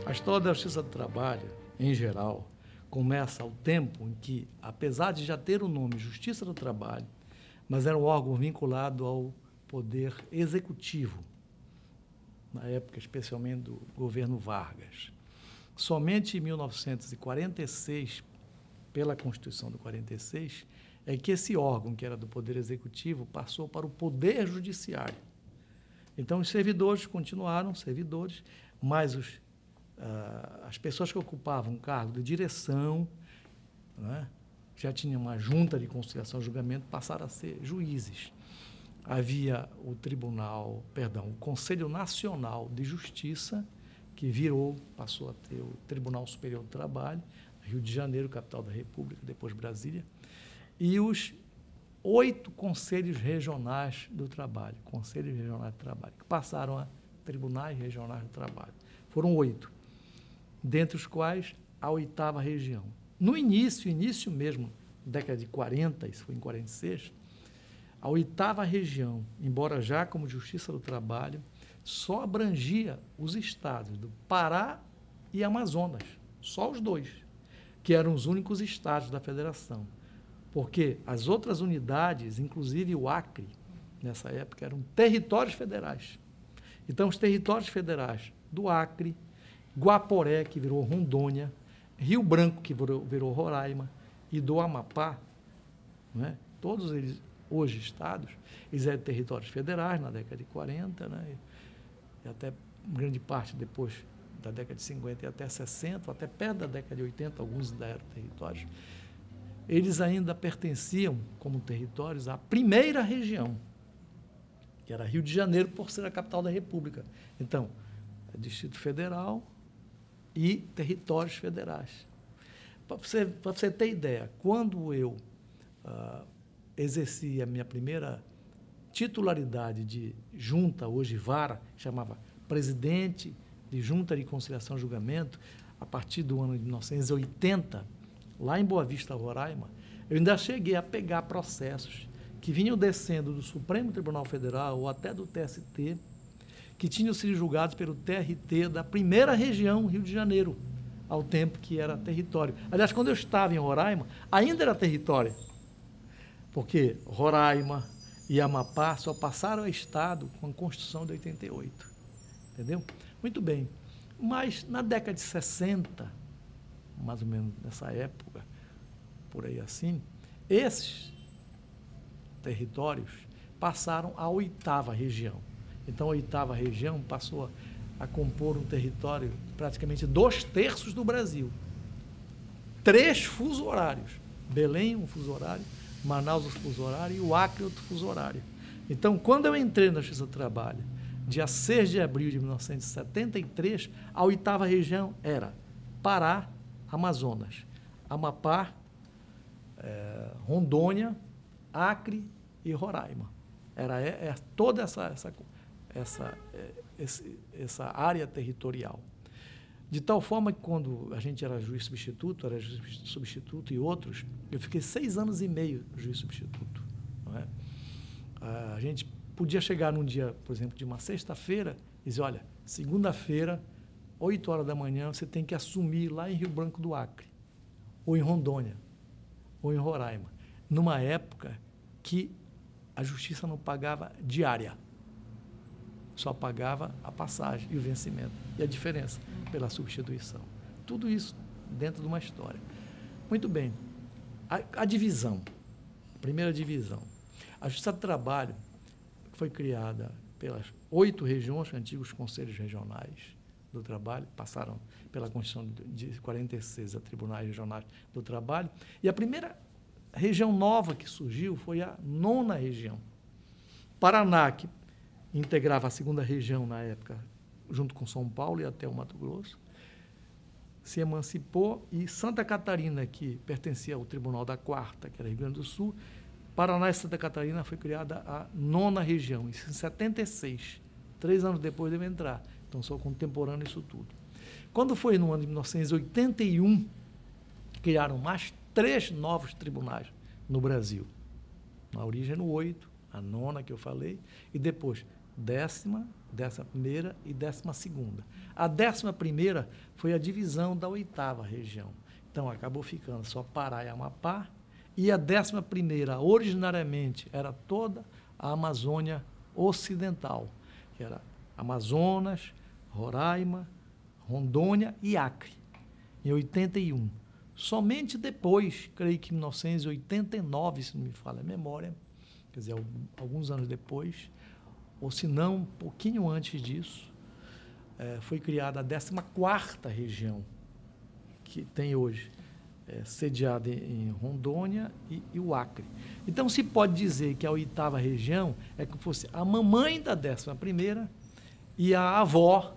A história da Justiça do Trabalho, em geral, começa ao tempo em que, apesar de já ter o nome Justiça do Trabalho, mas era um órgão vinculado ao poder executivo, na época especialmente do governo Vargas. Somente em 1946, pela Constituição de 46, é que esse órgão, que era do Poder Executivo, passou para o Poder Judiciário. Então, os servidores continuaram servidores, mas as pessoas que ocupavam o cargo de direção, né, já tinha uma junta de conciliação e julgamento, passaram a ser juízes. Havia o Conselho Nacional de Justiça, que passou a ter o Tribunal Superior do Trabalho, Rio de Janeiro, capital da República, depois Brasília, e os 8 conselhos regionais do trabalho, que passaram a tribunais regionais do trabalho. Foram 8, dentre os quais a 8ª região. No início mesmo, década de 40, isso foi em 46, a 8ª região, embora já como Justiça do Trabalho, só abrangia os estados do Pará e Amazonas, só os 2, que eram os únicos estados da federação. Porque as outras unidades, inclusive o Acre, nessa época, eram territórios federais. Então, os territórios federais do Acre, Guaporé, que virou Rondônia, Rio Branco, que virou Roraima, e do Amapá, né? Todos eles, hoje estados, eles eram territórios federais na década de 40, né? E até grande parte depois da década de 50 e até 60, até perto da década de 80, alguns ainda eram territórios. Eles ainda pertenciam, como territórios, à primeira região, que era Rio de Janeiro, por ser a capital da República. Então, é Distrito Federal e territórios federais. Para você ter ideia, quando eu exerci a minha primeira titularidade de junta, hoje vara, chamava presidente de Junta de Conciliação e Julgamento, a partir do ano de 1980, lá em Boa Vista, Roraima, eu ainda cheguei a pegar processos que vinham descendo do Supremo Tribunal Federal ou até do TST, que tinham sido julgados pelo TRT da primeira região, Rio de Janeiro, ao tempo que era território. Aliás, quando eu estava em Roraima, ainda era território, porque Roraima e Amapá só passaram a Estado com a Constituição de 88. Entendeu? Muito bem. Mas na década de 60, mais ou menos nessa época, por aí assim, esses territórios passaram à 8ª região. Então, a 8ª região passou a compor um território de praticamente 2/3 do Brasil. 3 fusos horários. Belém, um fuso horário, Manaus, um fuso horário, e o Acre, outro fuso horário. Então, quando eu entrei na Justiça do Trabalho, dia 6 de abril de 1973, a 8ª região era Pará, Amazonas, Amapá, Rondônia, Acre e Roraima. Era toda essa área territorial. De tal forma que, quando a gente era juiz substituto e outros, eu fiquei 6 anos e meio juiz substituto. Não é? A gente podia chegar num dia, por exemplo, de uma sexta-feira e dizer, olha, segunda-feira, 8 horas da manhã, você tem que assumir lá em Rio Branco do Acre, ou em Rondônia, ou em Roraima, numa época que a justiça não pagava diária, só pagava a passagem e o vencimento, e a diferença pela substituição. Tudo isso dentro de uma história. Muito bem. A divisão, a primeira divisão. A Justiça do Trabalho foi criada pelas 8 regiões, antigos conselhos regionais do trabalho, passaram pela Constituição de 46 a tribunais regionais do trabalho, e a primeira região nova que surgiu foi a 9ª região. Paraná, que integrava a 2ª região na época, junto com São Paulo e até o Mato Grosso, se emancipou, e Santa Catarina, que pertencia ao Tribunal da 4ª, que era Rio Grande do Sul, Paraná e Santa Catarina foi criada a 9ª região, isso em 76. 3 anos depois deve entrar. Então, sou contemporâneo isso tudo. Quando foi no ano de 1981, criaram mais 3 novos tribunais no Brasil. Na origem, no 8, a 9ª que eu falei, e depois 11ª e 12ª. A 11ª foi a divisão da 8ª região. Então, acabou ficando só Pará e Amapá. E a 11ª, originariamente, era toda a Amazônia Ocidental, que era Amazonas, Roraima, Rondônia e Acre, em 81. Somente depois, creio que em 1989, se não me falha a memória, quer dizer, alguns anos depois, ou se não, um pouquinho antes disso, foi criada a 14ª região, que tem hoje, sediada em Rondônia e o Acre. Então, se pode dizer que a 8ª região é como se fosse a mamãe da 11ª e a avó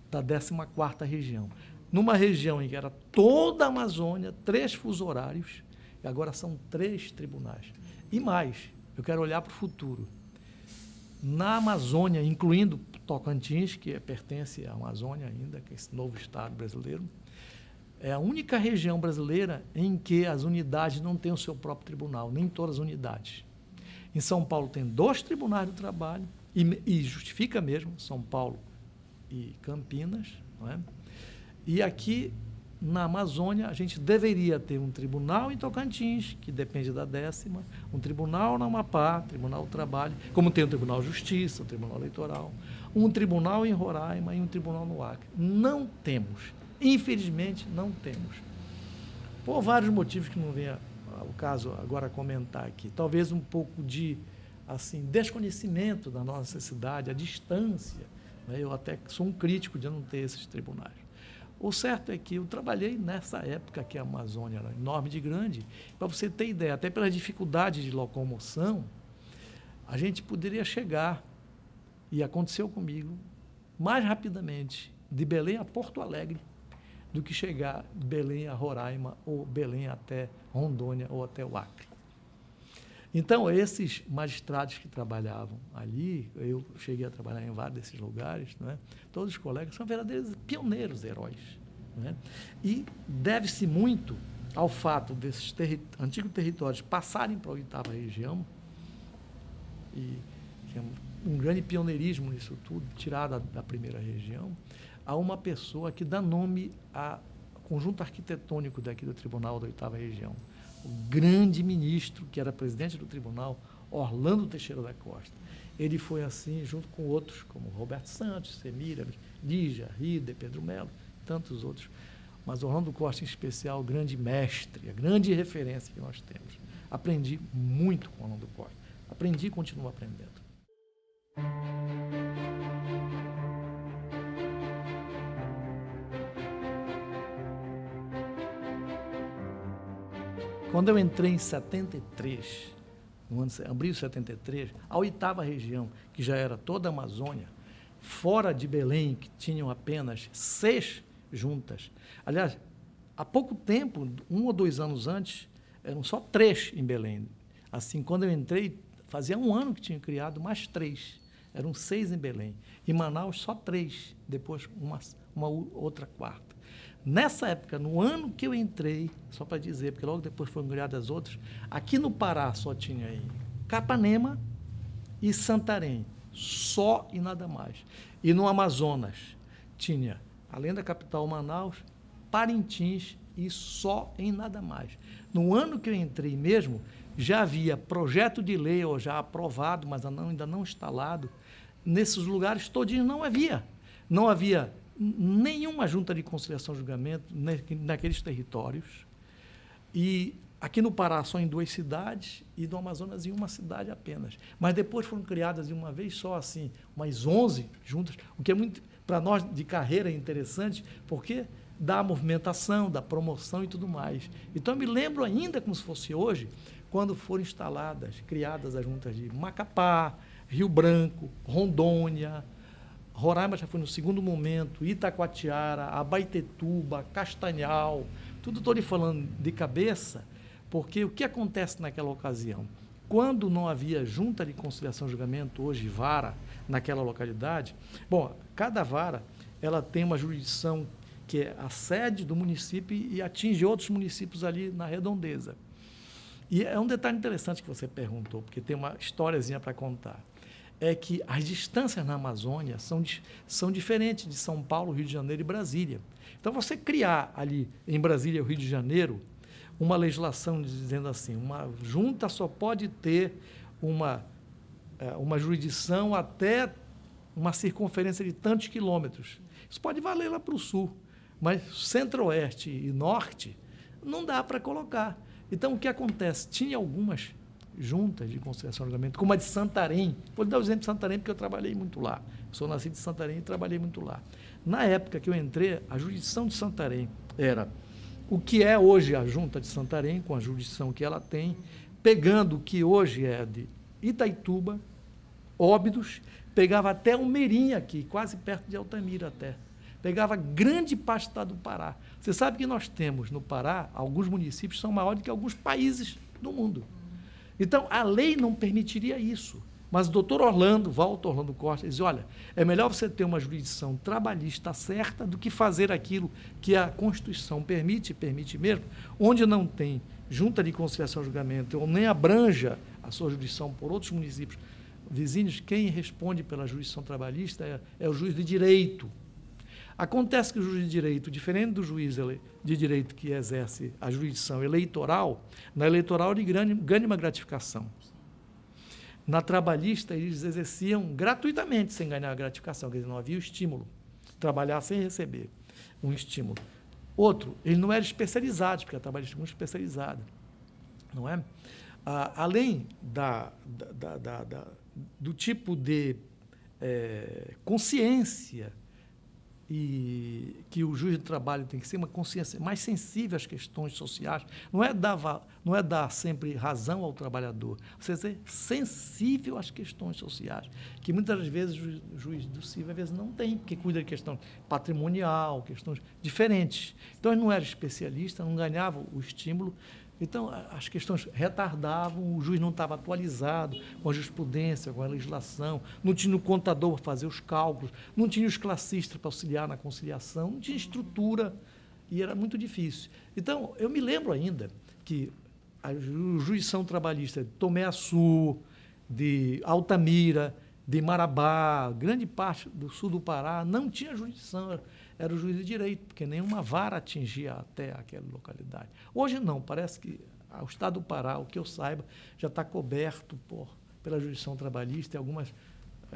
da 14ª região. Numa região em que era toda a Amazônia, 3 fusos horários, e agora são 3 tribunais. E mais, eu quero olhar para o futuro. Na Amazônia, incluindo Tocantins, que pertence à Amazônia ainda, que é esse novo estado brasileiro, é a única região brasileira em que as unidades não têm o seu próprio tribunal, nem todas as unidades. Em São Paulo tem 2 tribunais do trabalho, e justifica mesmo, São Paulo e Campinas, não é? E aqui, na Amazônia, a gente deveria ter um tribunal em Tocantins, que depende da 10ª, um tribunal na Amapá, Tribunal do Trabalho, como tem o Tribunal de Justiça, o Tribunal Eleitoral, um tribunal em Roraima e um tribunal no Acre. Não temos. Infelizmente, não temos. Por vários motivos que não vem ao caso agora comentar aqui. Talvez um pouco de desconhecimento da nossa necessidade, a distância. Né? Eu até sou um crítico de não ter esses tribunais. O certo é que eu trabalhei nessa época que a Amazônia era enorme de grande. Para você ter ideia, até pela dificuldade de locomoção, a gente poderia chegar, e aconteceu comigo, mais rapidamente de Belém a Porto Alegre, do que chegar de Belém a Roraima, ou Belém até Rondônia, ou até o Acre. Então, esses magistrados que trabalhavam ali, eu cheguei a trabalhar em vários desses lugares, não é? Todos os colegas são verdadeiros pioneiros, heróis. Não é? E deve-se muito ao fato desses antigos territórios passarem para a 8ª região, e que é um grande pioneirismo nisso tudo, tirado da primeira região, a uma pessoa que dá nome ao conjunto arquitetônico daqui do Tribunal da 8ª região. O grande ministro, que era presidente do tribunal, Orlando Teixeira da Costa. Ele foi assim, junto com outros, como Roberto Santos, Semira, Lígia, Rida, Pedro Melo, tantos outros. Mas Orlando Costa, em especial, o grande mestre, a grande referência que nós temos. Aprendi muito com Orlando Costa. Aprendi e continuo aprendendo. Quando eu entrei em 73, no ano abril de 73, a 8ª região, que já era toda a Amazônia, fora de Belém, que tinham apenas 6 juntas. Aliás, há pouco tempo, 1 ou 2 anos antes, eram só 3 em Belém. Assim, quando eu entrei, fazia 1 ano que tinha criado mais 3. Eram 6 em Belém. Em Manaus, só 3. Depois, uma outra 4ª. Nessa época, no ano que eu entrei, só para dizer, porque logo depois foram criadas as outras, aqui no Pará só tinha aí Capanema e Santarém, só e nada mais. E no Amazonas tinha, além da capital Manaus, Parintins e só em nada mais. No ano que eu entrei mesmo, já havia projeto de lei, ou já aprovado, mas ainda não instalado, nesses lugares todinhos não havia nenhuma junta de conciliação e julgamento naqueles territórios. E aqui no Pará só em 2 cidades e no Amazonas em 1 cidade apenas. Mas depois foram criadas de uma vez só, assim, umas 11 juntas, o que é muito, para nós de carreira, é interessante, porque dá a movimentação, dá promoção e tudo mais. Então, eu me lembro ainda como se fosse hoje, quando foram instaladas, criadas as juntas de Macapá, Rio Branco, Rondônia, Roraima já foi no segundo momento, Itacoatiara, Abaetetuba, Castanhal, tudo estou lhe falando de cabeça, porque o que acontece naquela ocasião? Quando não havia junta de conciliação e julgamento, hoje vara, naquela localidade, bom, cada vara ela tem uma jurisdição que é a sede do município e atinge outros municípios ali na redondeza. E é um detalhe interessante que você perguntou, porque tem uma historiazinha para contar. é que as distâncias na Amazônia são diferentes de São Paulo, Rio de Janeiro e Brasília. Então, você criar ali em Brasília e Rio de Janeiro uma legislação dizendo assim, uma junta só pode ter uma jurisdição até uma circunferência de tantos quilômetros. Isso pode valer lá para o sul, mas centro-oeste e norte não dá para colocar. Então, o que acontece? Tinha algumas juntas de conciliação e julgamento, como a de Santarém. Vou dar o exemplo de Santarém, porque eu trabalhei muito lá. Eu sou nascido em Santarém e trabalhei muito lá. Na época que eu entrei, a jurisdição de Santarém era o que é hoje a junta de Santarém, com a jurisdição que ela tem, pegando o que hoje é de Itaituba, Óbidos, pegava até Umeirinha aqui, quase perto de Altamira até. Pegava grande parte do estado do Pará. Você sabe que nós temos no Pará, alguns municípios são maiores do que alguns países do mundo. Então, a lei não permitiria isso. Mas o doutor Walter Orlando Costa, diz, olha, é melhor você ter uma jurisdição trabalhista certa do que fazer aquilo que a Constituição permite mesmo, onde não tem junta de conciliação e julgamento, ou nem abranja a sua jurisdição por outros municípios vizinhos, quem responde pela jurisdição trabalhista é o juiz de direito. Acontece que o juiz de direito, diferente do juiz de direito que exerce a jurisdição eleitoral, na eleitoral ele ganha uma gratificação. Na trabalhista, eles exerciam gratuitamente, sem ganhar a gratificação, quer dizer, não havia o estímulo. Trabalhar sem receber um estímulo. Outro, eles não eram especializados, porque a trabalhista é muito especializada. Não é? Além do tipo de consciência e que o juiz do trabalho tem que ser uma consciência mais sensível às questões sociais, não é dar sempre razão ao trabalhador, você ser sensível às questões sociais, que muitas vezes o juiz do civil às vezes não tem, porque cuida de questão patrimonial, questões diferentes. Então, ele não era especialista, não ganhava o estímulo. Então, as questões retardavam, o juiz não estava atualizado com a jurisprudência, com a legislação, não tinha o contador para fazer os cálculos, não tinha os classistas para auxiliar na conciliação, não tinha estrutura e era muito difícil. Então, eu me lembro ainda que a jurisdição trabalhista de Tomé Açu, de Altamira, de Marabá, grande parte do sul do Pará, não tinha jurisdição, era o juiz de direito, porque nenhuma vara atingia até aquela localidade. Hoje não, parece que o estado do Pará, o que eu saiba, já está coberto pela jurisdição trabalhista e algumas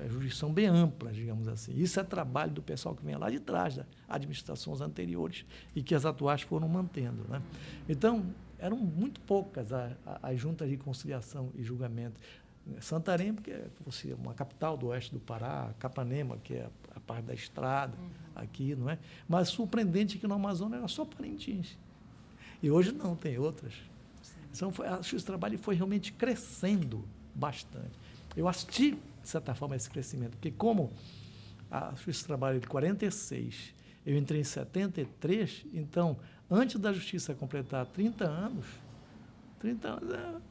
jurisdição bem ampla, digamos assim. Isso é trabalho do pessoal que vem lá de trás, das administrações anteriores e que as atuais foram mantendo, né? Então, eram muito poucas as juntas de conciliação e julgamento. Santarém, porque é uma capital do oeste do Pará, Capanema, que é a parte da estrada, aqui, não é? Mas surpreendente que no Amazonas era só Parintins. E hoje não, tem outras. Então, a justiça do trabalho foi realmente crescendo bastante. Eu assisti, de certa forma, esse crescimento, porque como a justiça do trabalho é de 46, eu entrei em 73, então, antes da justiça completar 30 anos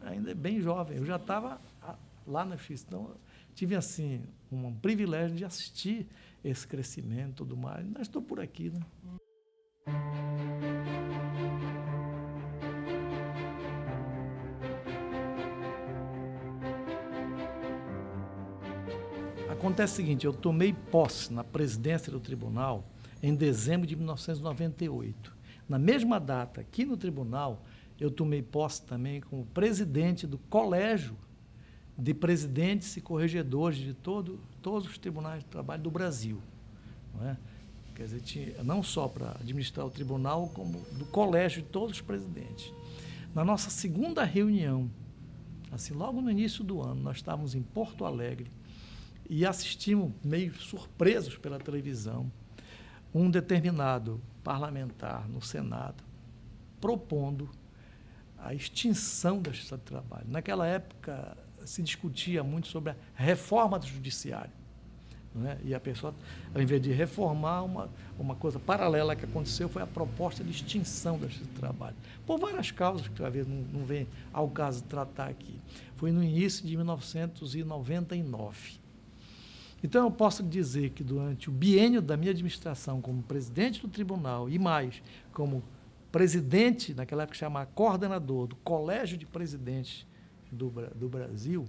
ainda é bem jovem, eu já estava lá na justiça. Então, tive, assim, um privilégio de assistir esse crescimento e tudo mais. Mas estou por aqui, né? Acontece o seguinte, eu tomei posse na presidência do tribunal em dezembro de 1998. Na mesma data, aqui no tribunal, eu tomei posse também como presidente do colégio de presidentes e corregedores de todos os tribunais de trabalho do Brasil. Não é? Quer dizer, tinha, não só para administrar o tribunal, como do colégio de todos os presidentes. Na nossa segunda reunião, assim, logo no início do ano, nós estávamos em Porto Alegre e assistimos, meio surpresos pela televisão, um determinado parlamentar no Senado propondo a extinção da Justiça do Trabalho. Naquela época, se discutia muito sobre a reforma do judiciário. Não é? E a pessoa, ao invés de reformar, uma coisa paralela que aconteceu foi a proposta de extinção da Justiça do Trabalho. Por várias causas, que talvez não vem ao caso de tratar aqui. Foi no início de 1999. Então, eu posso dizer que durante o biênio da minha administração como presidente do tribunal e mais como presidente, naquela época chamava coordenador do Colégio de Presidentes do Brasil,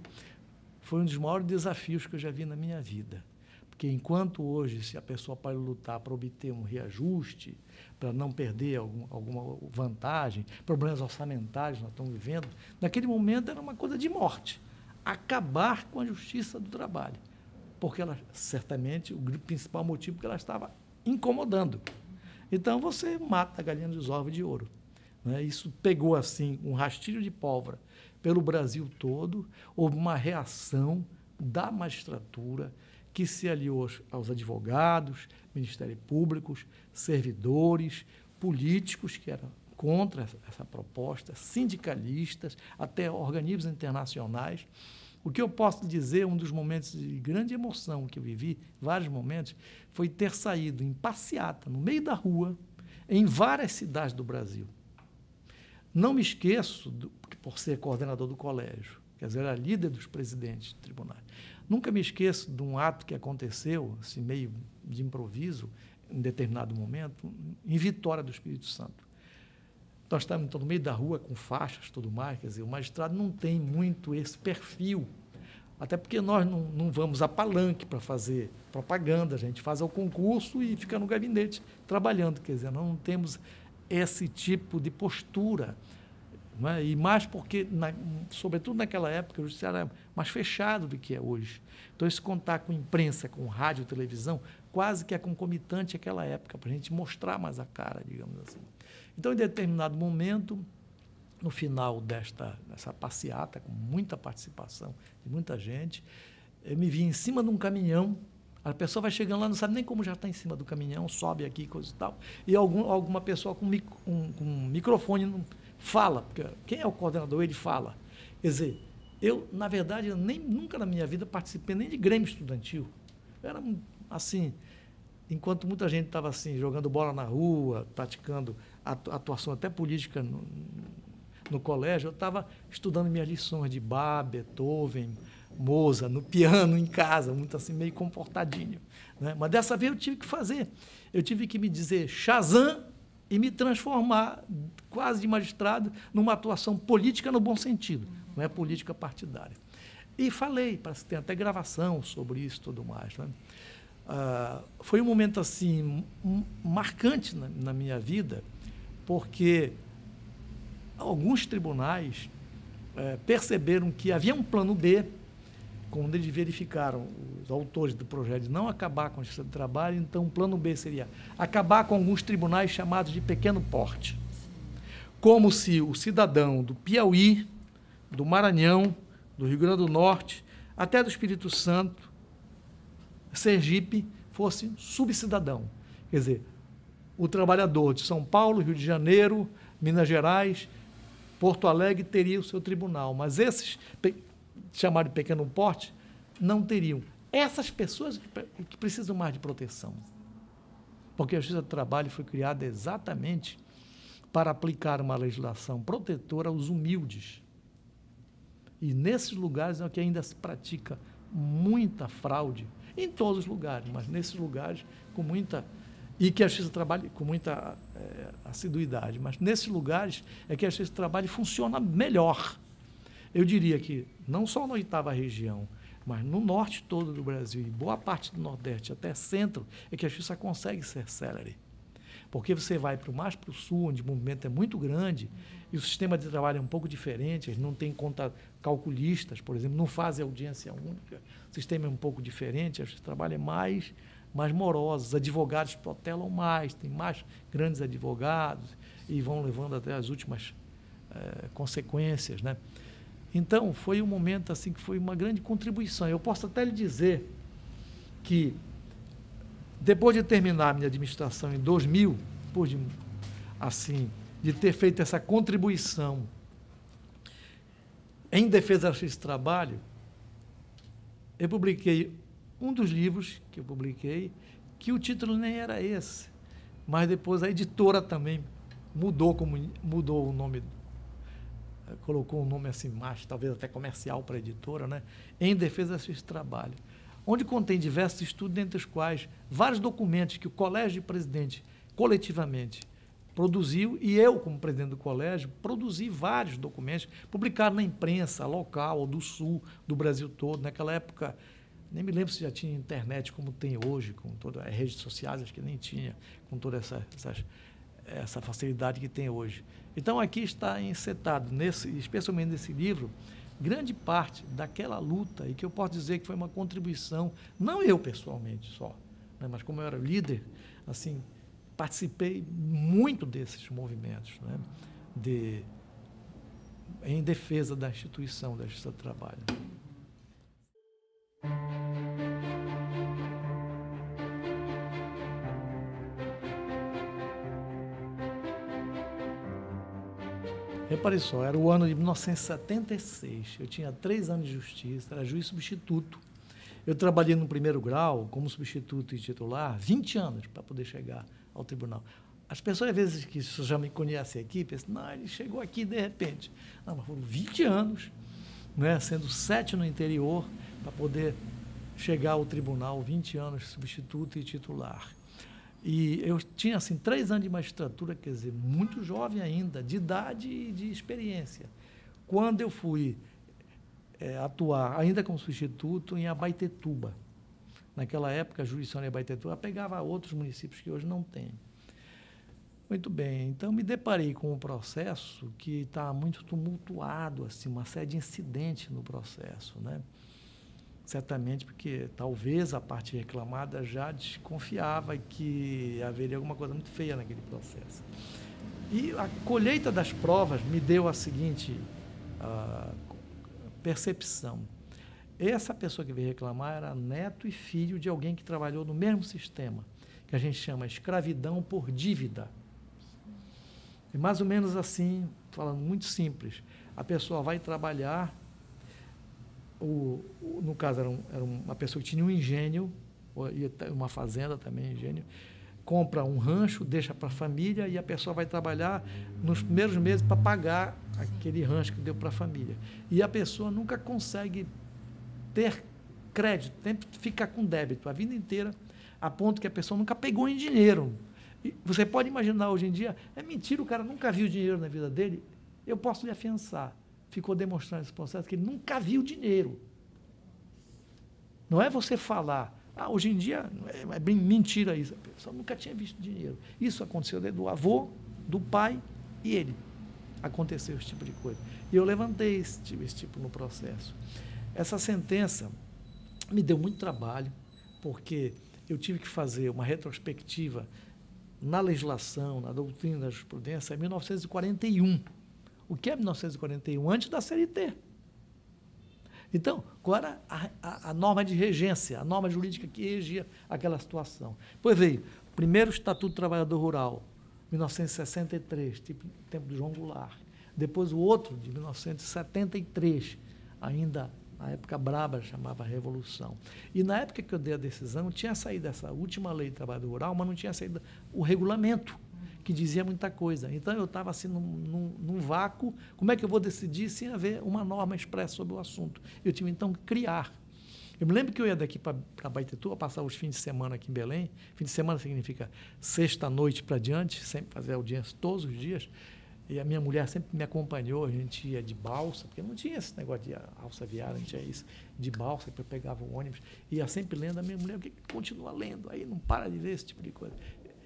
foi um dos maiores desafios que eu já vi na minha vida. Porque enquanto hoje, se a pessoa pode lutar para obter um reajuste, para não perder alguma vantagem, problemas orçamentários que nós estamos vivendo, naquele momento era uma coisa de morte. Acabar com a justiça do trabalho. Porque ela, certamente, o principal motivo é que ela estava incomodando. Então, você mata a galinha dos ovos de ouro. Né? Isso pegou, assim, um rastilho de pólvora pelo Brasil todo, houve uma reação da magistratura que se aliou aos advogados, Ministérios Públicos, servidores, políticos que eram contra essa proposta, sindicalistas, até organismos internacionais. O que eu posso dizer, um dos momentos de grande emoção que eu vivi, vários momentos, foi ter saído em passeata, no meio da rua, em várias cidades do Brasil. Não me esqueço, por ser coordenador do colégio, quer dizer, era líder dos presidentes de tribunais. Nunca me esqueço de um ato que aconteceu, assim, meio de improviso, em determinado momento, em Vitória do Espírito Santo. Nós estávamos no meio da rua com faixas e tudo mais, quer dizer, o magistrado não tem muito esse perfil, até porque nós não vamos a palanque para fazer propaganda, a gente faz o concurso e fica no gabinete trabalhando, quer dizer, nós não temos esse tipo de postura. Não é? E mais porque, sobretudo naquela época, o judiciário era mais fechado do que é hoje. Então, esse contato com imprensa, com rádio, televisão, quase que é concomitante àquela época, para a gente mostrar mais a cara, digamos assim. Então, em determinado momento, no final dessa passeata, com muita participação de muita gente, eu me vi em cima de um caminhão. A pessoa vai chegando lá, não sabe nem como já está em cima do caminhão, sobe aqui, coisa e tal, e alguma pessoa com um microfone fala, porque quem é o coordenador, ele fala. Quer dizer, eu, na verdade, nunca na minha vida participei nem de grêmio estudantil. Era assim, enquanto muita gente estava assim, jogando bola na rua, praticando atuação até política no colégio, eu estava estudando minhas lições de Bach, Beethoven, Mozart, no piano, em casa, muito assim, meio comportadinho. Né? Mas dessa vez eu tive que fazer. Eu tive que me dizer Shazam e me transformar, quase de magistrado, numa atuação política no bom sentido, não é política partidária. E falei, tem até gravação sobre isso e tudo mais. Né? Foi um momento assim marcante na minha vida, porque alguns tribunais perceberam que havia um plano B, quando eles verificaram, os autores do projeto, de não acabar com a justiça do trabalho, então o plano B seria acabar com alguns tribunais chamados de pequeno porte. Como se o cidadão do Piauí, do Maranhão, do Rio Grande do Norte, até do Espírito Santo, Sergipe, fosse subcidadão. Quer dizer, o trabalhador de São Paulo, Rio de Janeiro, Minas Gerais, Porto Alegre teria o seu tribunal, mas esses chamados de pequeno porte não teriam. Essas pessoas que precisam mais de proteção, porque a Justiça do Trabalho foi criada exatamente para aplicar uma legislação protetora aos humildes. E nesses lugares é que ainda se pratica muita fraude, em todos os lugares, mas nesses lugares com muita... E que a Justiça do Trabalho com muita assiduidade, mas nesses lugares é que a Justiça do Trabalho funciona melhor. Eu diria que não só na 8ª região, mas no norte todo do Brasil e boa parte do Nordeste, até centro, é que a justiça consegue ser célere. Porque você vai mais para o sul, onde o movimento é muito grande, e o sistema de trabalho é um pouco diferente, eles não têm conta calculistas, por exemplo, não fazem audiência única, o sistema é um pouco diferente, a justiça do trabalho é mais morosa, os advogados protelam mais, tem mais grandes advogados e vão levando até as últimas consequências, né? Então, foi um momento assim que foi uma grande contribuição. Eu posso até lhe dizer que, depois de terminar a minha administração em 2000, depois de ter feito essa contribuição em defesa da justiça do trabalho, eu publiquei um dos livros que eu publiquei, que o título nem era esse, mas depois a editora também mudou o nome, colocou um nome assim mais, talvez até comercial para a editora, né? Em defesa da justiça do trabalho, onde contém diversos estudos, dentre os quais vários documentos que o Colégio de Presidente, coletivamente, produziu, e eu, como presidente do colégio, produzi vários documentos, publicados na imprensa local, do Sul, do Brasil todo. Naquela época, nem me lembro se já tinha internet como tem hoje, com todas as redes sociais, acho que nem tinha, com toda essa facilidade que tem hoje. Então, aqui está encetado, especialmente nesse livro, grande parte daquela luta, e que eu posso dizer que foi uma contribuição, não eu pessoalmente só, né, mas como eu era líder, assim, participei muito desses movimentos, né, em defesa da instituição da Justiça do Trabalho. Repare só, era o ano de 1976, eu tinha 3 anos de justiça, era juiz substituto. Eu trabalhei no primeiro grau, como substituto e titular, 20 anos para poder chegar ao tribunal. As pessoas, às vezes, que já me conhecem aqui, pensam, não, ele chegou aqui de repente. Não, mas foram 20 anos, né, sendo 7 no interior, para poder chegar ao tribunal, 20 anos substituto e titular. E eu tinha, assim, 3 anos de magistratura, quer dizer, muito jovem ainda, de idade e de experiência. Quando eu fui atuar, ainda como substituto, em Abaetetuba. Naquela época, a jurisdição de Abaetetuba pegava outros municípios que hoje não tem. Muito bem, então me deparei com um processo que está muito tumultuado, assim, uma série de incidentes no processo, né? Certamente porque talvez a parte reclamada já desconfiava que haveria alguma coisa muito feia naquele processo. E a colheita das provas me deu a seguinte percepção. Essa pessoa que veio reclamar era neto e filho de alguém que trabalhou no mesmo sistema, que a gente chama escravidão por dívida. E mais ou menos assim, falando muito simples, a pessoa vai trabalhar, no caso era uma pessoa que tinha um engenho, uma fazenda também, engenho, compra um rancho, deixa para a família e a pessoa vai trabalhar nos primeiros meses para pagar aquele rancho que deu para a família. E a pessoa nunca consegue ter crédito, sempre fica com débito a vida inteira, a ponto que a pessoa nunca pegou em dinheiro. E você pode imaginar hoje em dia, é mentira, o cara nunca viu dinheiro na vida dele, eu posso lhe afiançar. Ficou demonstrando esse processo que ele nunca viu dinheiro. Não é você falar, hoje em dia é bem mentira isso, a pessoa nunca tinha visto dinheiro. Isso aconteceu desde do avô, do pai e ele. Aconteceu esse tipo de coisa. E eu levantei esse tipo no processo. Essa sentença me deu muito trabalho, porque eu tive que fazer uma retrospectiva na legislação, na doutrina da jurisprudência, em 1941. O que é 1941? Antes da CLT. Então, qual era a norma de regência, a norma jurídica que regia aquela situação? Pois veio, primeiro Estatuto do Trabalhador Rural, 1963, tempo do João Goulart. Depois o outro, de 1973, ainda na época braba, chamava Revolução. E na época que eu dei a decisão, tinha saído essa última lei de trabalho rural, mas não tinha saído o regulamento, que dizia muita coisa. Então, eu estava assim num vácuo. Como é que eu vou decidir sem haver uma norma expressa sobre o assunto? Eu tive, então, que criar. Eu me lembro que eu ia daqui para Abaetetuba, passar os fins de semana aqui em Belém. Fim de semana significa sexta-noite para diante, sempre fazer audiência todos os dias. E a minha mulher sempre me acompanhou, a gente ia de balsa, porque não tinha esse negócio de alça viária, não tinha isso, de balsa, que eu pegava o ônibus, ia sempre lendo. A minha mulher, o que continua lendo? Aí não para de ver esse tipo de coisa.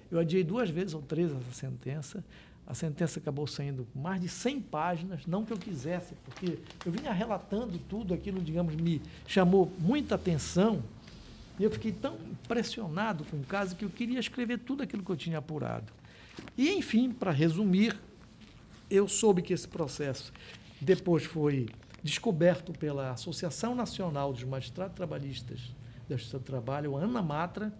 Eu adiei 2 vezes ou 3 essa sentença. A sentença acabou saindo com mais de 100 páginas, não que eu quisesse, porque eu vinha relatando tudo aquilo, digamos, me chamou muita atenção, e eu fiquei tão impressionado com o caso que eu queria escrever tudo aquilo que eu tinha apurado. E, enfim, para resumir, eu soube que esse processo depois foi descoberto pela Associação Nacional dos Magistrados Trabalhistas da Justiça do Trabalho, a ANAMATRA,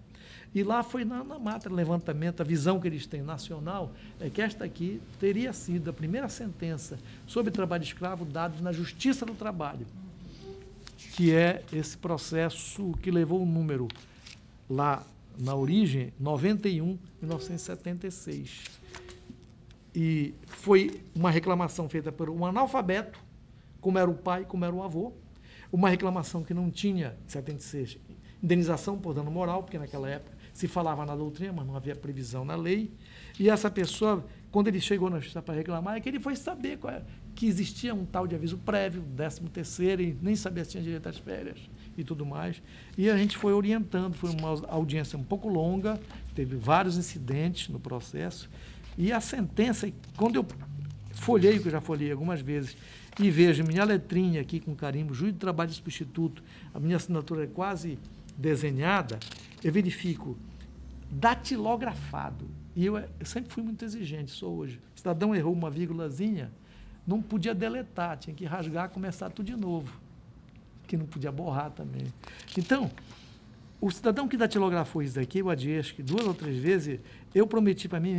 e lá foi na ANAMATRA, levantamento, a visão que eles têm nacional, é que esta aqui teria sido a primeira sentença sobre trabalho escravo dada na Justiça do Trabalho, que é esse processo que levou o número lá na origem, 91/1976. E foi uma reclamação feita por um analfabeto, como era o pai, como era o avô, uma reclamação que não tinha, em 76, indenização por dano moral, porque naquela época se falava na doutrina, mas não havia previsão na lei, e essa pessoa quando ele chegou na justiça para reclamar, é que ele foi saber que existia um tal de aviso prévio, 13º, e nem sabia se tinha direito às férias e tudo mais. E a gente foi orientando, foi uma audiência um pouco longa, teve vários incidentes no processo, e a sentença, quando eu folhei, que eu já folhei algumas vezes, e vejo minha letrinha aqui com carimbo, juiz de trabalho substituto, a minha assinatura é quase desenhada, eu verifico datilografado. E eu sempre fui muito exigente, sou hoje. O cidadão errou uma vírgulazinha, não podia deletar, tinha que rasgar, começar tudo de novo, que não podia borrar também. Então, o cidadão que datilografou isso daqui, eu adiei acho que 2 ou 3 vezes, eu prometi para mim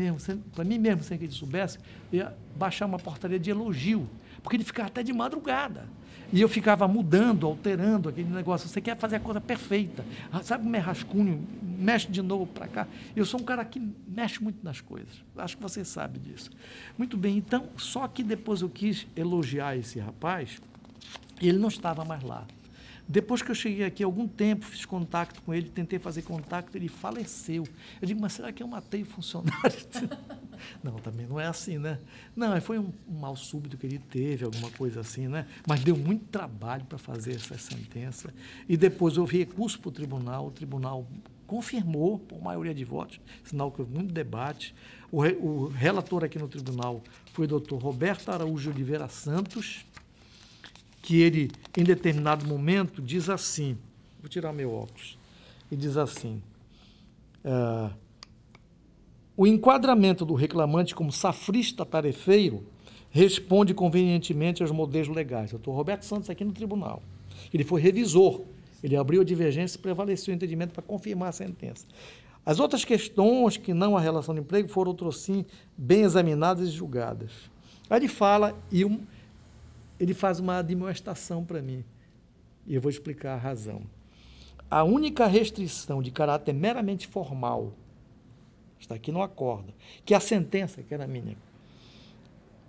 mesmo, sem que ele soubesse, ia baixar uma portaria de elogio, porque ele ficava até de madrugada. E eu ficava mudando, alterando aquele negócio. Você quer fazer a coisa perfeita. Sabe como é rascunho? Mexe de novo para cá. Eu sou um cara que mexe muito nas coisas. Acho que você sabe disso. Muito bem, então, só que depois eu quis elogiar esse rapaz, e ele não estava mais lá. Depois que eu cheguei aqui, há algum tempo, fiz contato com ele, tentei fazer contato, ele faleceu. Eu digo, mas será que eu matei o funcionário? Não, também não é assim, né? Não, foi um mal súbito que ele teve, alguma coisa assim, né? Mas deu muito trabalho para fazer essa sentença. E depois houve recurso para o tribunal confirmou, por maioria de votos, sinal que houve muito debate. O relator aqui no tribunal foi o doutor Roberto Araújo Oliveira Santos, que ele, em determinado momento, diz assim, vou tirar meu óculos, e diz assim, o enquadramento do reclamante como safrista tarefeiro responde convenientemente aos modelos legais. Eu estou Roberto Santos aqui no tribunal. Ele foi revisor, ele abriu a divergência e prevaleceu o entendimento para confirmar a sentença. As outras questões que não a relação de emprego foram, outros sim, bem examinadas e julgadas. Aí ele fala e ele faz uma admoestação para mim, e eu vou explicar a razão. A única restrição de caráter meramente formal, está aqui no acordo, que a sentença, que era minha,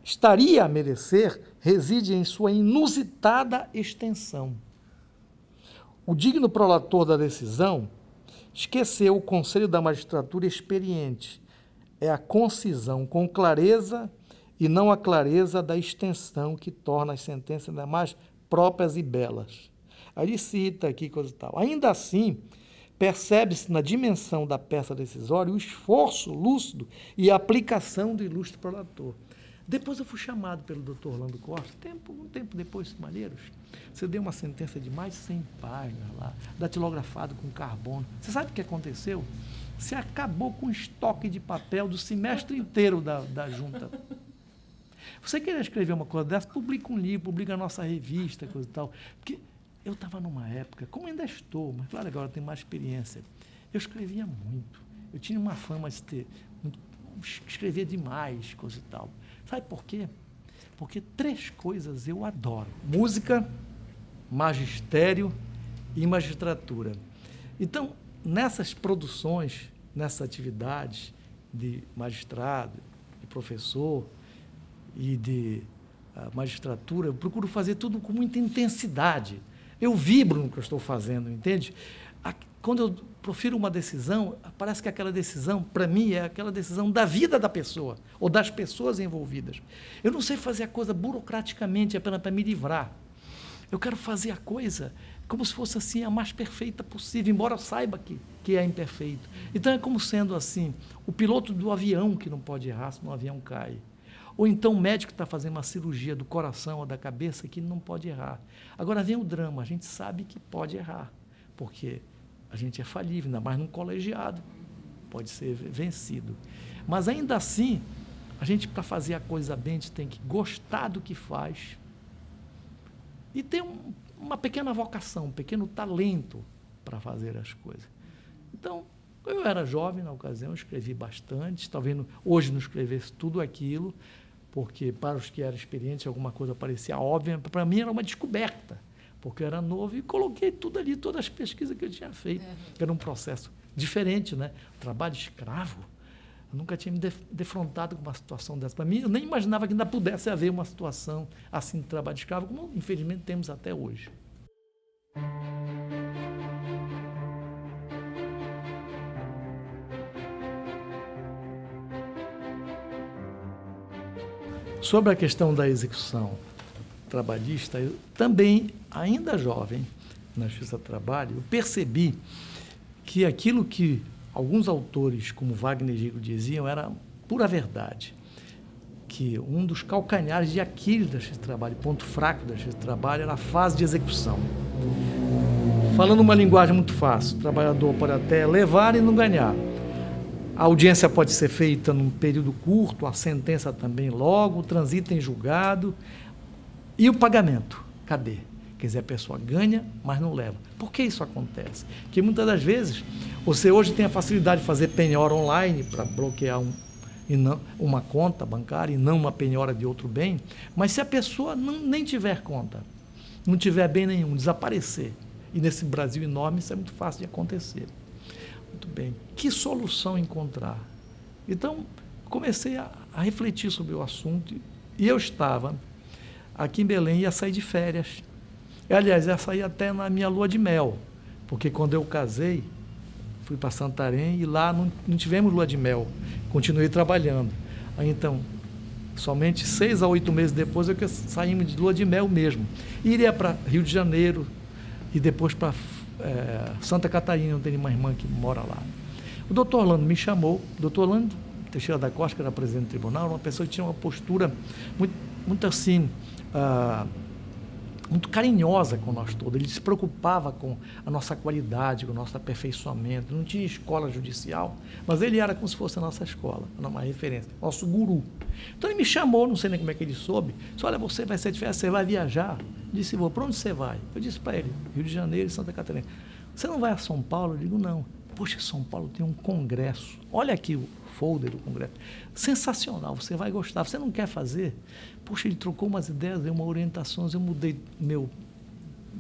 estaria a merecer, reside em sua inusitada extensão. O digno prolator da decisão esqueceu o conselho da magistratura experiente. É a concisão com clareza e não a clareza da extensão que torna as sentenças ainda mais próprias e belas. Aí ele cita aqui coisa e tal. Ainda assim, percebe-se na dimensão da peça decisória o esforço lúcido e a aplicação do ilustre prolator. Depois eu fui chamado pelo doutor Orlando Costa, um tempo depois, Malheiros, você deu uma sentença de mais de 100 páginas lá, datilografado com carbono. Você sabe o que aconteceu? Você acabou com o estoque de papel do semestre inteiro da junta. Você querer escrever uma coisa dessa, publica um livro, publica a nossa revista, coisa e tal. Porque eu estava numa época, como ainda estou, mas claro, agora eu tenho mais experiência, eu escrevia muito. Eu tinha uma fama de escrever demais, coisa e tal. Sabe por quê? Porque 3 coisas eu adoro: música, magistério e magistratura. Então, nessas produções, nessas atividades de magistrado, de professor e de magistratura, eu procuro fazer tudo com muita intensidade. Eu vibro no que eu estou fazendo, entende? Quando eu profiro uma decisão, parece que aquela decisão, para mim, é aquela decisão da vida da pessoa, ou das pessoas envolvidas. Eu não sei fazer a coisa burocraticamente, apenas para me livrar. Eu quero fazer a coisa como se fosse assim a mais perfeita possível, embora eu saiba que é imperfeito. Então é como sendo assim, o piloto do avião que não pode errar, senão o avião cai. Ou então o médico está fazendo uma cirurgia do coração ou da cabeça que não pode errar. Agora vem o drama, a gente sabe que pode errar, porque a gente é falível, ainda mais num colegiado, pode ser vencido. Mas ainda assim, a gente, para fazer a coisa bem, a gente tem que gostar do que faz e ter uma pequena vocação, um pequeno talento para fazer as coisas. Então, eu era jovem na ocasião, escrevi bastante, talvez hoje não escrevesse tudo aquilo, porque para os que eram experientes alguma coisa parecia óbvia, para mim era uma descoberta, porque eu era novo e coloquei tudo ali, todas as pesquisas que eu tinha feito. Era um processo diferente, né? Trabalho escravo. Eu nunca tinha me defrontado com uma situação dessa. Para mim, eu nem imaginava que ainda pudesse haver uma situação assim de trabalho escravo, como infelizmente temos até hoje. Sobre a questão da execução trabalhista, eu também, ainda jovem, na Justiça do Trabalho, eu percebi que aquilo que alguns autores, como Wagner Gigo, diziam era pura verdade, que um dos calcanhares de Aquiles da Justiça do Trabalho, ponto fraco da Justiça do Trabalho, era a fase de execução. Falando uma linguagem muito fácil, o trabalhador pode até levar e não ganhar. A audiência pode ser feita num período curto, a sentença também logo, transita em julgado. E o pagamento? Cadê? Quer dizer, a pessoa ganha, mas não leva. Por que isso acontece? Porque muitas das vezes, você hoje tem a facilidade de fazer penhora online para bloquear uma conta bancária e não uma penhora de outro bem, mas se a pessoa nem tiver conta, não tiver bem nenhum, desaparecer, e nesse Brasil enorme isso é muito fácil de acontecer. Muito bem. Que solução encontrar? Então, comecei a refletir sobre o assunto e eu estava aqui em Belém, ia sair de férias. Aliás, ia sair até na minha lua de mel, porque quando eu casei, fui para Santarém e lá não tivemos lua de mel, continuei trabalhando. Aí, então, somente 6 a 8 meses depois, eu saímos de lua de mel mesmo. E iria para Rio de Janeiro e depois para Santa Catarina, onde tem uma irmã que mora lá. O doutor Orlando me chamou, o doutor Orlando Teixeira da Costa, que era presidente do tribunal, uma pessoa que tinha uma postura muito assim, muito carinhosa com nós todos. Ele se preocupava com a nossa qualidade, com o nosso aperfeiçoamento. Não tinha escola judicial, mas ele era como se fosse a nossa escola, uma referência, nosso guru. Então ele me chamou, não sei nem como é que ele soube, disse: olha, você vai ser de férias, você vai viajar? Eu disse: vou. Para onde você vai? Eu disse para ele: Rio de Janeiro e Santa Catarina. Você não vai a São Paulo? Eu digo: não. Poxa, São Paulo tem um congresso. Olha aqui o folder do congresso. Sensacional, você vai gostar. Você não quer fazer? Poxa, ele trocou umas ideias, deu uma orientação, eu mudei meu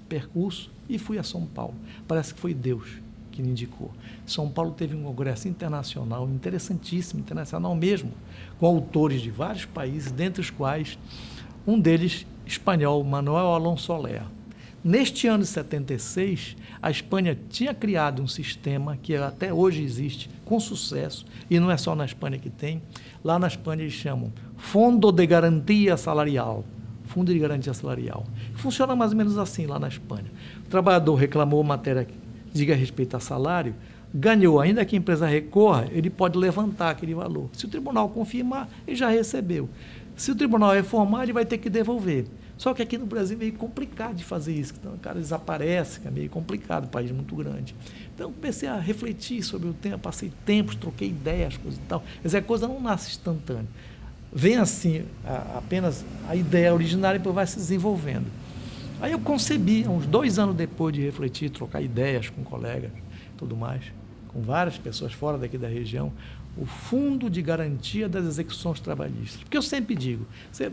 percurso e fui a São Paulo. Parece que foi Deus que me indicou. São Paulo teve um congresso internacional, interessantíssimo, internacional mesmo, com autores de vários países, dentre os quais um deles espanhol, Manuel Alonso Soler. Neste ano de 76, a Espanha tinha criado um sistema que até hoje existe com sucesso, e não é só na Espanha que tem. Lá na Espanha eles chamam Fundo de Garantia Salarial. Fundo de Garantia Salarial. Funciona mais ou menos assim lá na Espanha. O trabalhador reclamou matéria que diga respeito a salário, ganhou, ainda que a empresa recorra, ele pode levantar aquele valor. Se o tribunal confirmar, ele já recebeu. Se o tribunal reformar, ele vai ter que devolver. Só que aqui no Brasil é meio complicado de fazer isso. Então, o cara desaparece, que é meio complicado, um país muito grande. Então, comecei a refletir sobre o tempo, passei tempos, troquei ideias, coisas e tal. Quer dizer, a coisa não nasce instantânea. Vem assim, apenas a ideia originária e depois vai se desenvolvendo. Aí eu concebi, uns 2 anos depois de refletir, trocar ideias com colegas, tudo mais, com várias pessoas fora daqui da região, o Fundo de Garantia das Execuções Trabalhistas. Porque eu sempre digo, você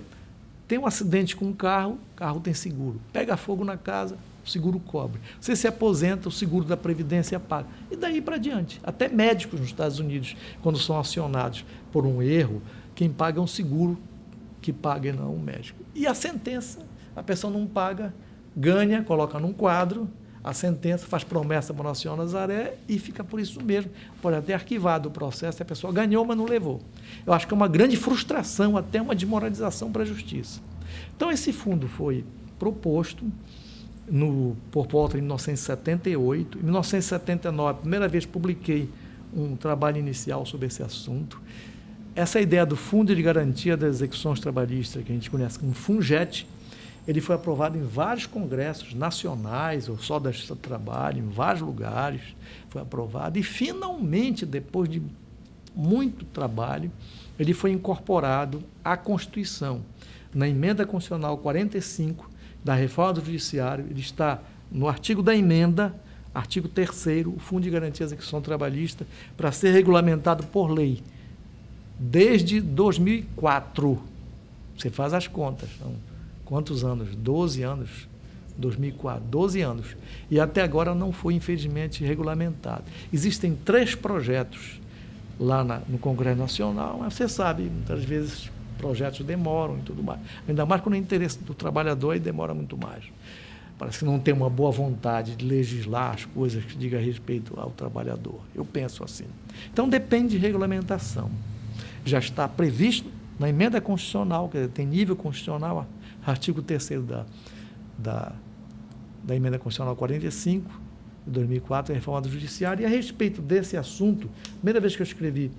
tem um acidente com um carro, o carro tem seguro. Pega fogo na casa, o seguro cobre. Você se aposenta, o seguro da Previdência paga. E daí para diante. Até médicos nos Estados Unidos, quando são acionados por um erro, quem paga é um seguro que paga e não um médico. E a sentença, a pessoa não paga, ganha, coloca num quadro, a sentença faz promessa para o Senhor Nazaré e fica por isso mesmo. Pode até arquivado o processo, a pessoa ganhou, mas não levou. Eu acho que é uma grande frustração, até uma desmoralização para a justiça. Então, esse fundo foi proposto por volta de 1978. Em 1979, primeira vez, publiquei um trabalho inicial sobre esse assunto. Essa ideia do Fundo de Garantia das Execuções Trabalhistas, que a gente conhece como FUNGET, ele foi aprovado em vários congressos nacionais, ou só da Justiça do Trabalho, em vários lugares, foi aprovado. E, finalmente, depois de muito trabalho, ele foi incorporado à Constituição. Na Emenda Constitucional 45 da Reforma do Judiciário, ele está no artigo da emenda, artigo 3º, o Fundo de Garantia da Execução Trabalhista, para ser regulamentado por lei, desde 2004. Você faz as contas, então, quantos anos? 12 anos, 2004, 12 anos. E até agora não foi, infelizmente, regulamentado. Existem 3 projetos lá no Congresso Nacional, mas você sabe, muitas vezes projetos demoram e tudo mais. Ainda mais quando é interesse do trabalhador, aí demora muito mais. Parece que não tem uma boa vontade de legislar as coisas que digam respeito ao trabalhador. Eu penso assim. Então, depende de regulamentação. Já está previsto na emenda constitucional, quer dizer, tem nível constitucional, artigo 3º da emenda constitucional 45, de 2004, a reforma do judiciário, e a respeito desse assunto, primeira vez que eu escrevi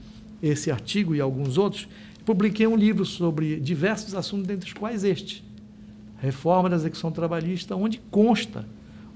esse artigo e alguns outros, publiquei um livro sobre diversos assuntos, dentre os quais este, Reforma da Execução Trabalhista, onde consta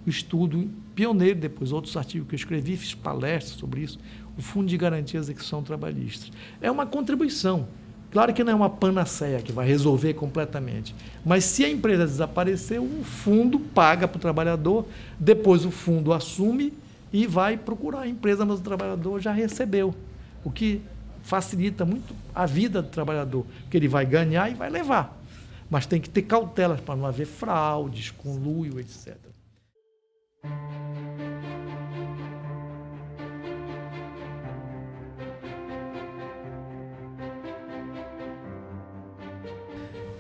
o estudo pioneiro, depois outros artigos que eu escrevi, fiz palestras sobre isso, o Fundo de Garantia da Execução Trabalhista. É uma contribuição. Claro que não é uma panaceia que vai resolver completamente, mas se a empresa desaparecer, o fundo paga para o trabalhador, depois o fundo assume e vai procurar a empresa, mas o trabalhador já recebeu, o que facilita muito a vida do trabalhador, porque ele vai ganhar e vai levar, mas tem que ter cautelas para não haver fraudes, conluio, etc.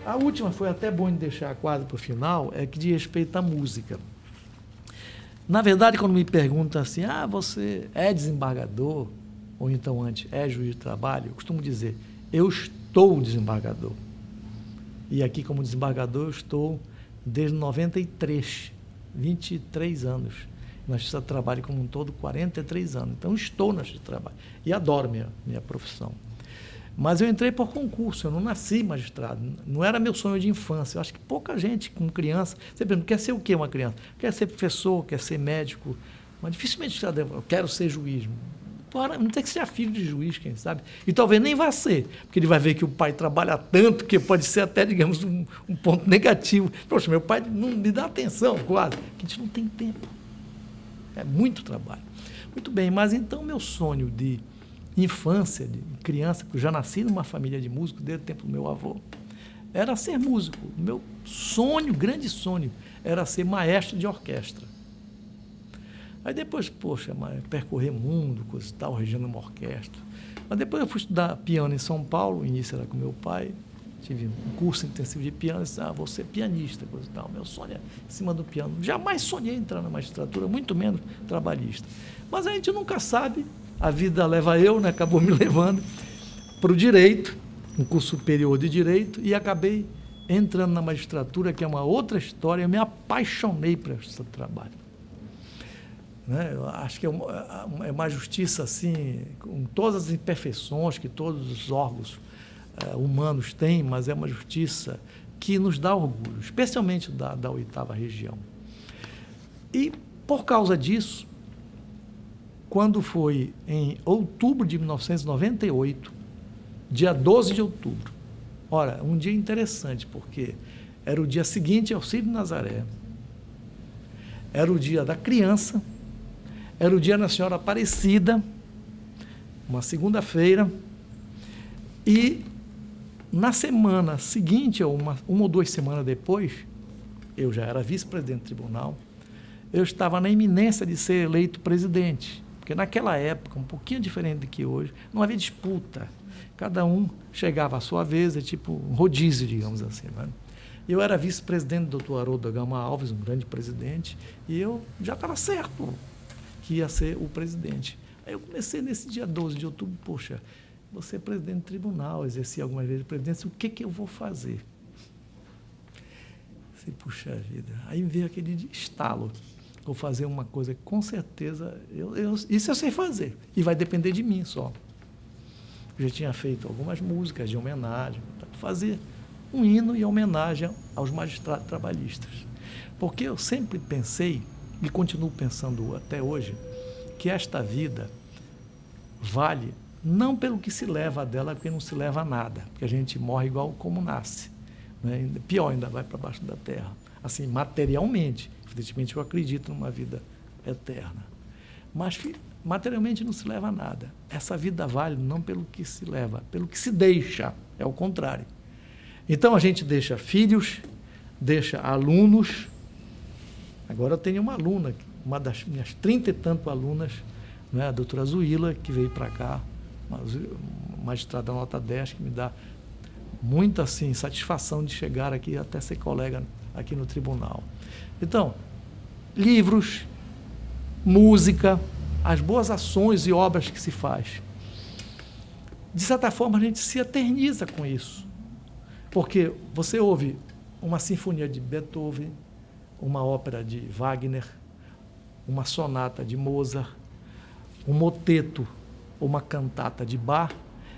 A última foi até bom de deixar quase para o final, é que diz respeito à música. Na verdade, quando me perguntam assim, você é desembargador, ou então antes, é juiz de trabalho, eu costumo dizer, eu estou desembargador. E aqui como desembargador eu estou desde 93, 23 anos. Na Justiça do Trabalho como um todo, 43 anos. Então, estou na Justiça do Trabalho e adoro minha profissão. Mas eu entrei por concurso, eu não nasci magistrado, não era meu sonho de infância. Eu acho que pouca gente com criança, você pergunta, quer ser o quê uma criança? Quer ser professor, quer ser médico, mas dificilmente eu quero ser juiz. Não tem que ser filho de juiz, quem sabe? E talvez nem vá ser, porque ele vai ver que o pai trabalha tanto que pode ser até, digamos, um ponto negativo. Poxa, meu pai não me dá atenção, quase, que a gente não tem tempo. É muito trabalho. Muito bem, mas então meu sonho de infância, de criança, porque eu já nasci numa família de músicos desde o tempo do meu avô, era ser músico. O meu sonho, grande sonho, era ser maestro de orquestra. Aí depois, percorrer mundo, coisa e tal, regendo uma orquestra. Mas depois eu fui estudar piano em São Paulo, o início era com meu pai, tive um curso intensivo de piano, disse, vou ser pianista, coisa e tal. Meu sonho é em cima do piano. Jamais sonhei entrar na magistratura, muito menos trabalhista. Mas a gente nunca sabe, a vida leva eu, né, acabou me levando para o direito, um curso superior de direito, e acabei entrando na magistratura, que é uma outra história, eu me apaixonei por esse trabalho. Né? Eu acho que é uma justiça assim, com todas as imperfeições que todos os órgãos humanos têm, mas é uma justiça que nos dá orgulho, especialmente da 8ª região. E, por causa disso, quando foi em outubro de 1998, dia 12 de outubro, ora, um dia interessante, porque era o dia seguinte ao Círio Nazaré, era o dia da criança, era o dia da Senhora Aparecida, uma segunda-feira, e na semana seguinte, ou uma ou 2 semanas depois, eu já era vice-presidente do tribunal, eu estava na iminência de ser eleito presidente, porque naquela época, um pouquinho diferente do que hoje, não havia disputa, cada um chegava à sua vez, é tipo um rodízio, digamos assim, né? Eu era vice-presidente do Dr. Haroldo da Gama Alves, um grande presidente, e eu já estava certo que ia ser o presidente. Aí eu comecei nesse dia 12 de outubro, poxa, vou ser presidente do tribunal, exerci algumas vezes a presidência, o que eu vou fazer? Puxa vida, aí veio aquele estalo, vou fazer uma coisa que com certeza, isso eu sei fazer, e vai depender de mim só. Eu já tinha feito algumas músicas de homenagem, fazer um hino em homenagem aos magistrados trabalhistas. Porque eu sempre pensei, e continuo pensando até hoje, que esta vida vale não pelo que se leva dela, porque não se leva a nada, porque a gente morre igual como nasce, né? Pior, ainda vai para baixo da terra, assim, materialmente. Evidentemente, eu acredito numa vida eterna, mas materialmente não se leva a nada. Essa vida vale não pelo que se leva, pelo que se deixa, é o contrário. Então, a gente deixa filhos, deixa alunos. Agora eu tenho uma aluna, uma das minhas 30 e tanto alunas, né, a doutora Zuila, que veio para cá, uma magistrada nota 10, que me dá muita assim, satisfação de chegar aqui até ser colega aqui no tribunal. Então, livros, música, as boas ações e obras que se faz. De certa forma, a gente se eterniza com isso. Porque você ouve uma sinfonia de Beethoven, uma ópera de Wagner, uma sonata de Mozart, um moteto ou uma cantata de Bach,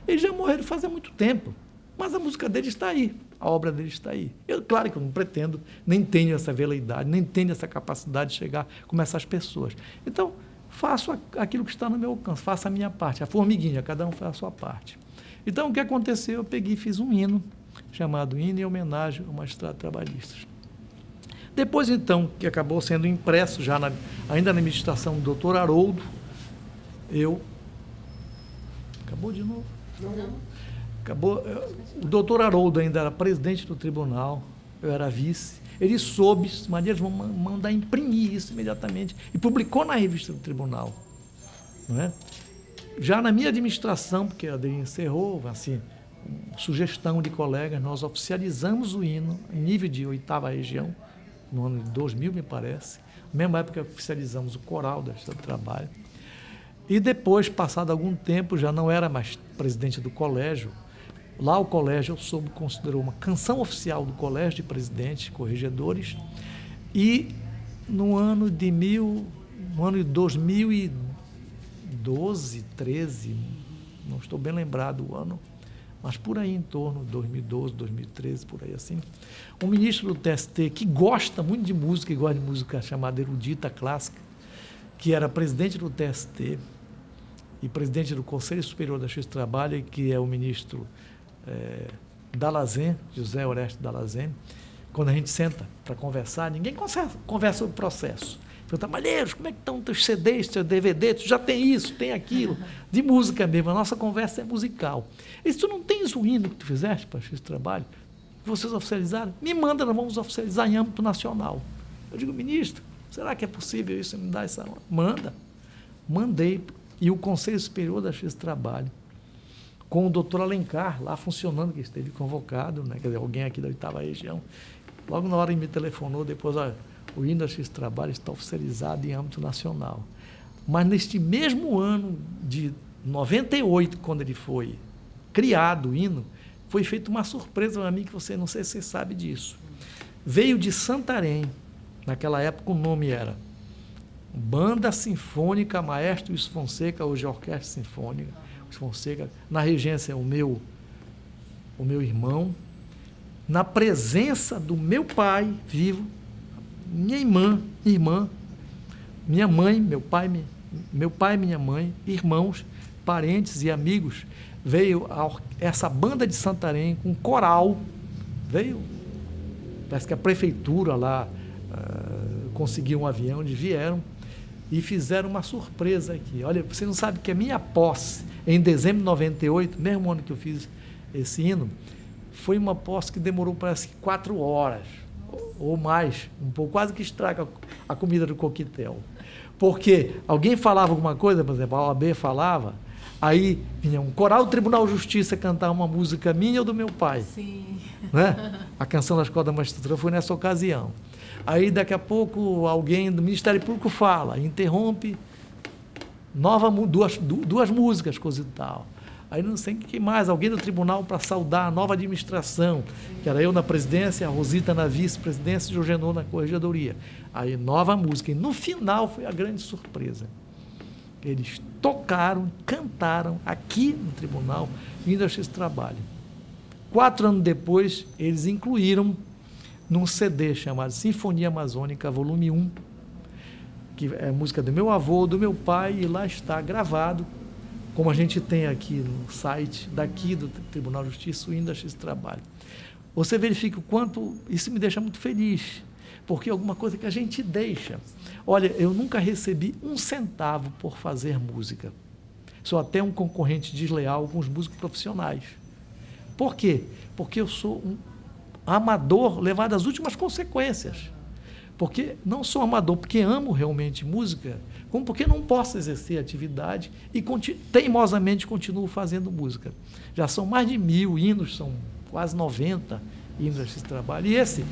eles já morreram faz muito tempo, mas a música deles está aí, a obra deles está aí. Claro que eu não pretendo, nem tenho essa veleidade, nem tenho essa capacidade de chegar como essas pessoas. Então, faço aquilo que está no meu alcance, faço a minha parte, a formiguinha, cada um faz a sua parte. Então, o que aconteceu? Eu peguei e fiz um hino, chamado Hino em Homenagem ao Magistrado Trabalhista. Depois, então, que acabou sendo impresso, já ainda na administração do doutor Haroldo, Acabou de novo? Não. Acabou. O doutor Haroldo ainda era presidente do tribunal, eu era vice. Ele soube, mas eles vão mandar imprimir isso imediatamente, e publicou na revista do tribunal. Não é? Já na minha administração, porque a dele encerrou, assim, sugestão de colegas, nós oficializamos o hino em nível de 8ª região, no ano de 2000, me parece. Na mesma época, oficializamos o coral da Justiça do Trabalho. E depois, passado algum tempo, já não era mais presidente do colégio. Lá o colégio, considerou uma canção oficial do colégio de presidentes, corregedores. E no ano de 2012, 13, não estou bem lembrado o ano, mas por aí em torno de 2012, 2013, por aí assim, um ministro do TST que gosta muito de música, e gosta de música chamada erudita clássica, que era presidente do TST e presidente do Conselho Superior da Justiça do Trabalho, que é o ministro Dallazen, José Orestes Dallazen. Quando a gente senta para conversar, ninguém conversa sobre o processo. Pergunta, Malheiros, como é que estão teus CDs, teus DVD? Tu já tem isso, tem aquilo, de música mesmo. A nossa conversa é musical. E se tu não tens o hino que tu fizeste para a Justiça do Trabalho, que vocês oficializaram, me manda, nós vamos oficializar em âmbito nacional. Eu digo, ministro, será que é possível isso? Me dá essa... Manda. Mandei. E o Conselho Superior da Justiça do Trabalho, com o doutor Alencar, lá funcionando, que esteve convocado, né? Quer dizer, alguém aqui da 8ª região, logo na hora ele me telefonou, depois, olha, o hino da Justiça do Trabalho está oficializado em âmbito nacional. Mas neste mesmo ano de 98, quando ele foi criado o hino, foi feita uma surpresa para mim, que você, não sei se você sabe disso. Veio de Santarém, naquela época o nome era Banda Sinfônica Maestro Luiz Fonseca, hoje é Orquestra Sinfônica Luiz Fonseca, na regência o meu irmão, na presença do meu pai vivo, minha irmã, minha mãe, meu pai, minha mãe, irmãos, parentes e amigos, veio essa banda de Santarém com coral, veio, parece que a prefeitura lá conseguiu um avião, eles vieram e fizeram uma surpresa aqui. Olha, você não sabe que a minha posse, em dezembro de 98, mesmo ano que eu fiz esse hino, foi uma posse que demorou, parece que 4 horas, ou mais, um pouco, quase que estraga a comida do coquetel. Porque alguém falava alguma coisa, por exemplo, a OAB falava, aí vinha um coral do Tribunal de Justiça cantar uma música minha ou do meu pai. Sim. Né? A canção da Escola da Magistratura foi nessa ocasião. Aí, daqui a pouco, alguém do Ministério Público fala, interrompe, duas músicas, coisa e tal. Aí não sei o que mais, alguém do tribunal para saudar a nova administração, que era eu na presidência, a Rosita na vice-presidência e o Genô na corregedoria. Aí nova música. E no final foi a grande surpresa. Eles tocaram, cantaram aqui no tribunal, indo a esse trabalho. 4 anos depois, eles incluíram num CD chamado Sinfonia Amazônica, volume 1, que é música do meu avô, do meu pai, e lá está gravado, como a gente tem aqui no site daqui do Tribunal de Justiça, o hino da Justiça do Trabalho. Você verifica o quanto isso me deixa muito feliz, porque é alguma coisa que a gente deixa. Olha, eu nunca recebi 1 centavo por fazer música. Sou até um concorrente desleal com os músicos profissionais. Por quê? Porque eu sou um amador levado às últimas consequências. Porque não sou amador porque amo realmente música, como porque não posso exercer atividade e teimosamente continuo fazendo música. Já são mais de 1000 hinos, são quase 90 hinos desse trabalho. E esse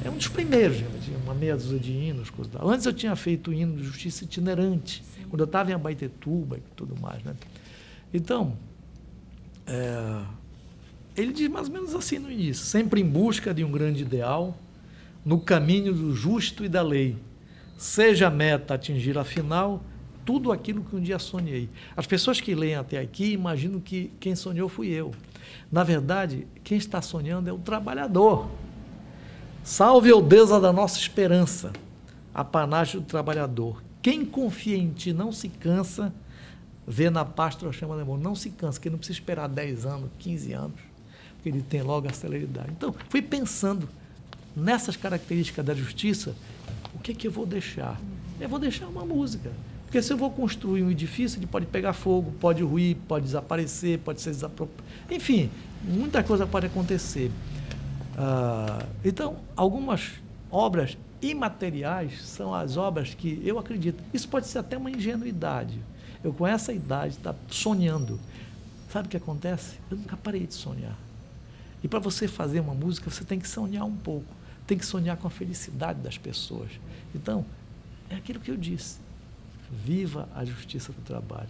é um dos primeiros, tinha uma meia dúzia de hinos. Coisa tal. Antes eu tinha feito hino de justiça itinerante, quando eu estava em Abaetetuba e tudo mais. Né? Então, ele diz mais ou menos assim no início: sempre em busca de um grande ideal, no caminho do justo e da lei. Seja a meta atingir afinal tudo aquilo que um dia sonhei. As pessoas que leem até aqui imaginam que quem sonhou fui eu. Na verdade, quem está sonhando é o trabalhador. Salve, ó deusa da nossa esperança, a panágio do trabalhador. Quem confia em ti não se cansa, vê na paz tua chama de amor. Não se cansa, que não precisa esperar 10 anos, 15 anos, porque ele tem logo a celeridade. Então, fui pensando nessas características da justiça, o que é que eu vou deixar? Eu vou deixar uma música. Porque se eu vou construir um edifício, ele pode pegar fogo, pode ruir, pode desaparecer, pode ser desapropriado. Enfim, muita coisa pode acontecer. Então, algumas obras imateriais são as obras que eu acredito. Isso pode ser até uma ingenuidade. Eu, com essa idade, estou sonhando. Sabe o que acontece? Eu nunca parei de sonhar. E para você fazer uma música, você tem que sonhar um pouco. Tem que sonhar com a felicidade das pessoas. Então, é aquilo que eu disse. Viva a justiça do trabalho.